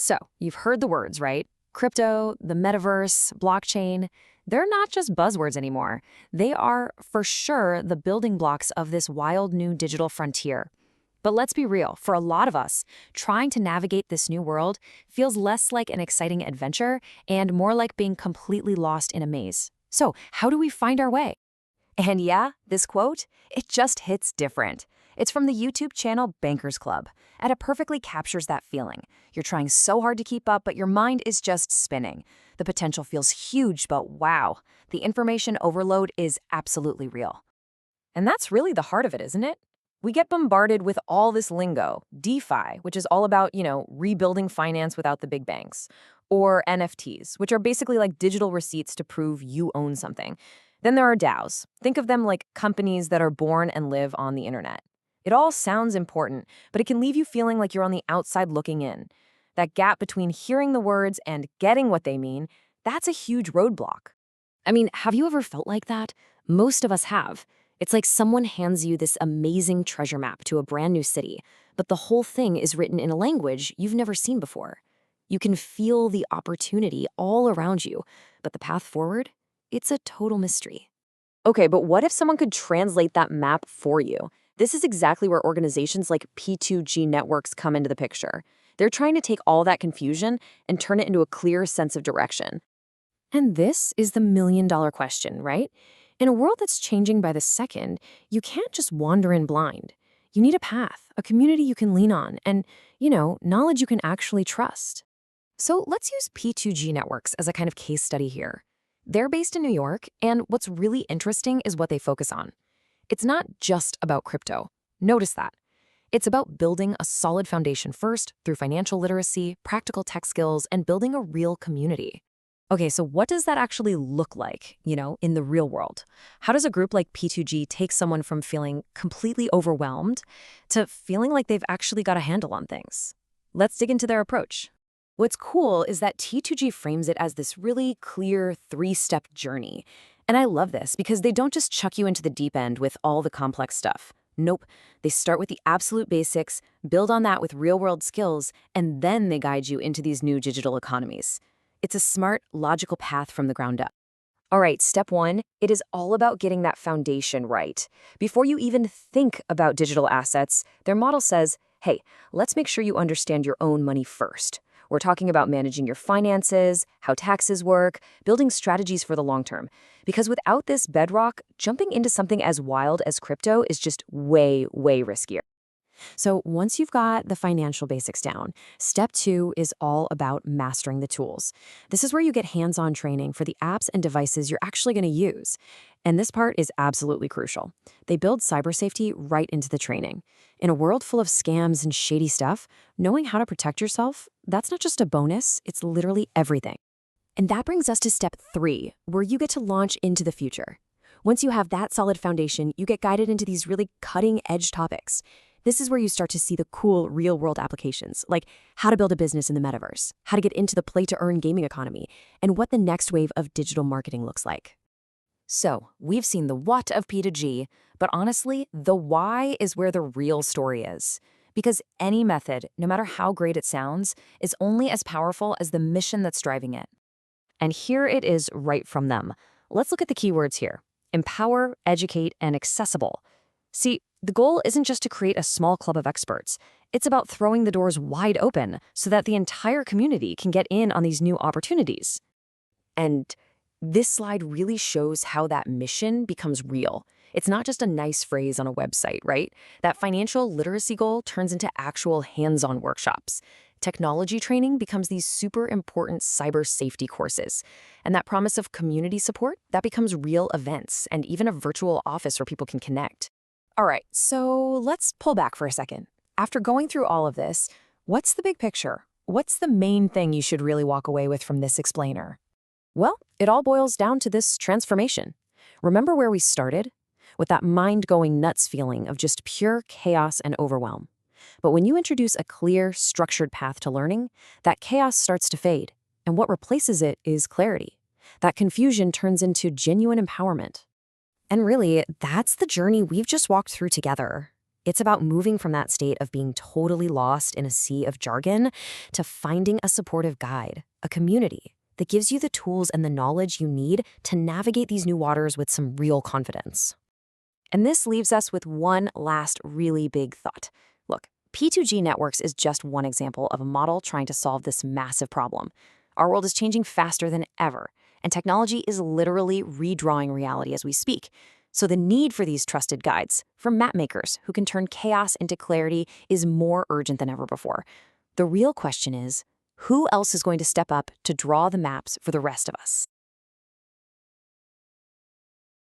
So, you've heard the words, right? Crypto, the metaverse, blockchain. They're not just buzzwords anymore. They are, for sure, the building blocks of this wild new digital frontier. But let's be real, for a lot of us, trying to navigate this new world feels less like an exciting adventure and more like being completely lost in a maze. So, how do we find our way? And yeah, this quote, it just hits different. It's from the YouTube channel Bankers Club, and it perfectly captures that feeling. You're trying so hard to keep up, but your mind is just spinning. The potential feels huge, but wow, the information overload is absolutely real. And that's really the heart of it, isn't it? We get bombarded with all this lingo, DeFi, which is all about, rebuilding finance without the big banks, or NFTs, which are basically like digital receipts to prove you own something. Then there are DAOs. Think of them like companies that are born and live on the internet. It all sounds important, but it can leave you feeling like you're on the outside looking in. That gap between hearing the words and getting what they mean, that's a huge roadblock. I mean, have you ever felt like that? Most of us have. It's like someone hands you this amazing treasure map to a brand new city, but the whole thing is written in a language you've never seen before. You can feel the opportunity all around you, but the path forward? It's a total mystery. Okay, but what if someone could translate that map for you? This is exactly where organizations like P2G Networks come into the picture. They're trying to take all that confusion and turn it into a clear sense of direction. And this is the million-dollar question, right? In a world that's changing by the second, you can't just wander in blind. You need a path, a community you can lean on, and, knowledge you can actually trust. So let's use P2G Networks as a kind of case study here. They're based in New York, and what's really interesting is what they focus on. It's not just about crypto. Notice that. It's about building a solid foundation first through financial literacy, practical tech skills, and building a real community. Okay, so what does that actually look like, in the real world? How does a group like P2G take someone from feeling completely overwhelmed to feeling like they've actually got a handle on things? Let's dig into their approach. What's cool is that T2G frames it as this really clear three-step journey. And I love this because they don't just chuck you into the deep end with all the complex stuff. Nope, they start with the absolute basics, build on that with real-world skills, and then they guide you into these new digital economies. It's a smart, logical path from the ground up. All right, step one, it is all about getting that foundation right. Before you even think about digital assets, their model says, hey, let's make sure you understand your own money first. We're talking about managing your finances, how taxes work, building strategies for the long term. Because without this bedrock, jumping into something as wild as crypto is just way, way riskier. So once you've got the financial basics down, step two is all about mastering the tools. This is where you get hands-on training for the apps and devices you're actually going to use. And this part is absolutely crucial. They build cyber safety right into the training. In a world full of scams and shady stuff, knowing how to protect yourself, that's not just a bonus, it's literally everything. And that brings us to step three, where you get to launch into the future. Once you have that solid foundation, you get guided into these really cutting-edge topics. This is where you start to see the cool real-world applications, like how to build a business in the metaverse, how to get into the play-to-earn gaming economy, and what the next wave of digital marketing looks like. So, we've seen the what of P2G, but honestly, the why is where the real story is. Because any method, no matter how great it sounds, is only as powerful as the mission that's driving it. And here it is right from them. Let's look at the keywords here. Empower, educate, and accessible. See, the goal isn't just to create a small club of experts. It's about throwing the doors wide open so that the entire community can get in on these new opportunities. And this slide really shows how that mission becomes real. It's not just a nice phrase on a website, right? That financial literacy goal turns into actual hands-on workshops. Technology training becomes these super important cyber safety courses. And that promise of community support, that becomes real events and even a virtual office where people can connect. All right, so let's pull back for a second. After going through all of this, what's the big picture? What's the main thing you should really walk away with from this explainer? Well, it all boils down to this transformation. Remember where we started? With that mind-going nuts feeling of just pure chaos and overwhelm. But when you introduce a clear, structured path to learning, that chaos starts to fade, and what replaces it is clarity. That confusion turns into genuine empowerment. And really, that's the journey we've just walked through together. It's about moving from that state of being totally lost in a sea of jargon to finding a supportive guide, a community that gives you the tools and the knowledge you need to navigate these new waters with some real confidence. And this leaves us with one last really big thought. Look, P2G Networks is just one example of a model trying to solve this massive problem. Our world is changing faster than ever, and technology is literally redrawing reality as we speak. So the need for these trusted guides, for mapmakers who can turn chaos into clarity, is more urgent than ever before. The real question is, who else is going to step up to draw the maps for the rest of us?